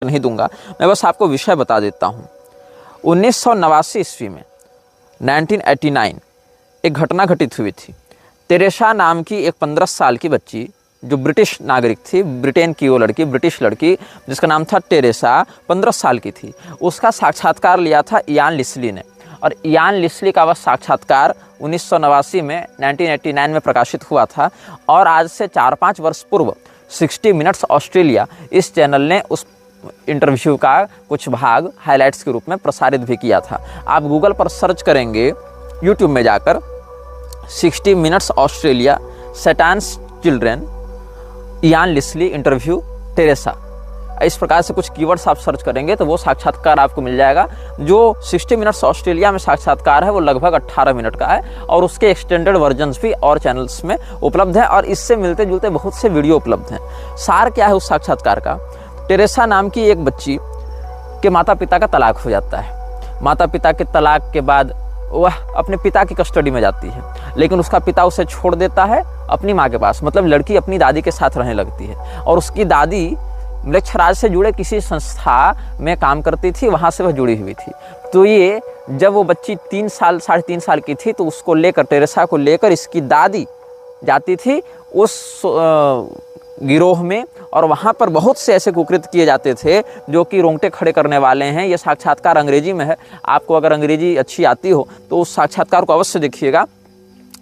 नहीं दूंगा, मैं बस आपको विषय बता देता हूँ। 1989 ईस्वी में 1989 एक घटना घटित हुई थी। टेरेसा नाम की एक 15 साल की बच्ची जो ब्रिटिश नागरिक थी, ब्रिटेन की वो लड़की, ब्रिटिश लड़की जिसका नाम था टेरेसा, 15 साल की थी। उसका साक्षात्कार लिया था इयान लिस्ली ने, और इयान लिस्ली का वह साक्षात्कार 1989 में 1989 में प्रकाशित हुआ था। और आज से 4-5 वर्ष पूर्व 60 मिनट्स ऑस्ट्रेलिया इस चैनल ने उस इंटरव्यू का कुछ भाग हाइलाइट्स के रूप में प्रसारित भी किया था। आप गूगल पर सर्च करेंगे, यूट्यूब में जाकर 60 minutes Australia Satan's children Ian Leslie interview Teresa, इस प्रकार से कुछ कीवर्ड्स आप सर्च करेंगे तो वो साक्षात्कार आपको मिल जाएगा। जो 60 मिनट्स ऑस्ट्रेलिया में साक्षात्कार है वो लगभग 18 मिनट का है, और उसके एक्सटेंडेड वर्जन्स भी और चैनल्स में उपलब्ध हैं, और इससे मिलते जुलते बहुत से वीडियो उपलब्ध हैं। सार क्या है उस साक्षात्कार का? टेरेसा नाम की एक बच्ची के माता पिता का तलाक हो जाता है। माता पिता के तलाक के बाद वह अपने पिता की कस्टडी में जाती है, लेकिन उसका पिता उसे छोड़ देता है अपनी माँ के पास, मतलब लड़की अपनी दादी के साथ रहने लगती है। और उसकी दादी मृक्षराज से जुड़े किसी संस्था में काम करती थी, वहाँ से वह जुड़ी हुई थी। तो ये जब वो बच्ची 3 साल 3.5 साल की थी तो उसको लेकर, टेरेसा को लेकर इसकी दादी जाती थी उस गिरोह में, और वहाँ पर बहुत से ऐसे कुकृत्य किए जाते थे जो कि रोंगटे खड़े करने वाले हैं। ये साक्षात्कार अंग्रेजी में है, आपको अगर अंग्रेजी अच्छी आती हो तो उस साक्षात्कार को अवश्य देखिएगा।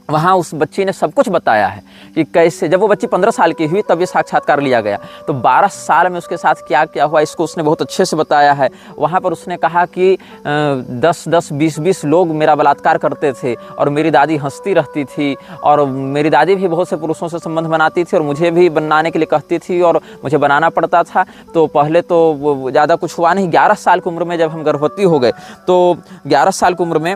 वहाँ उस बच्ची ने सब कुछ बताया है कि कैसे, जब वो बच्ची 15 साल की हुई तब ये साक्षात्कार लिया गया, तो 12 साल में उसके साथ क्या क्या हुआ इसको उसने बहुत अच्छे से बताया है। वहाँ पर उसने कहा कि 10-10, 20-20 लोग मेरा बलात्कार करते थे और मेरी दादी हंसती रहती थी, और मेरी दादी भी बहुत से पुरुषों से संबंध बनाती थी और मुझे भी बनाने के लिए कहती थी और मुझे बनाना पड़ता था। तो पहले तो ज़्यादा कुछ हुआ नहीं, 11 साल की उम्र में जब हम गर्भवती हो गए तो 11 साल की उम्र में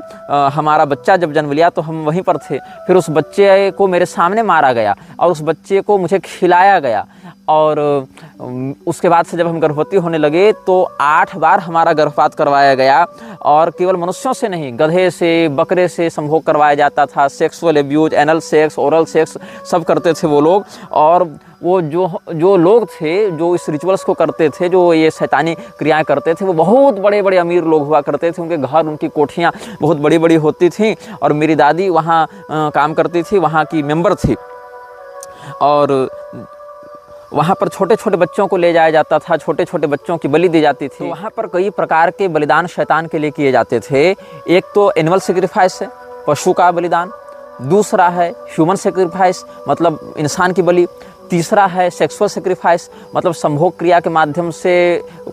हमारा बच्चा जब जन्म लिया तो हम वहीं पर थे। फिर उस बच्चे को मेरे सामने मारा गया और उस बच्चे को मुझे खिलाया गया, और उसके बाद से जब हम गर्भवती होने लगे तो 8 बार हमारा गर्भपात करवाया गया, और केवल मनुष्यों से नहीं, गधे से, बकरे से संभोग करवाया जाता था। Sexual abuse, anal sex, oral sex सब करते थे वो लोग। और वो जो लोग थे जो इस रिचुअल्स को करते थे, जो ये शैतानी क्रियाएं करते थे, वो बहुत बड़े बड़े अमीर लोग हुआ करते थे। उनके घर, उनकी कोठियाँ बहुत बड़ी बड़ी होती थीं, और मेरी दादी वहाँ काम करती थी, वहाँ की मेंबर थी। और वहाँ पर छोटे छोटे बच्चों को ले जाया जाता था, छोटे छोटे बच्चों की बलि दी जाती थी। तो वहाँ पर कई प्रकार के बलिदान शैतान के लिए किए जाते थे। एक तो एनिमल सेक्रीफाइस है, पशु का बलिदान। दूसरा है ह्यूमन सेक्रीफाइस, मतलब इंसान की बलि। तीसरा है सेक्सुअल सेक्रीफाइस, मतलब संभोग क्रिया के माध्यम से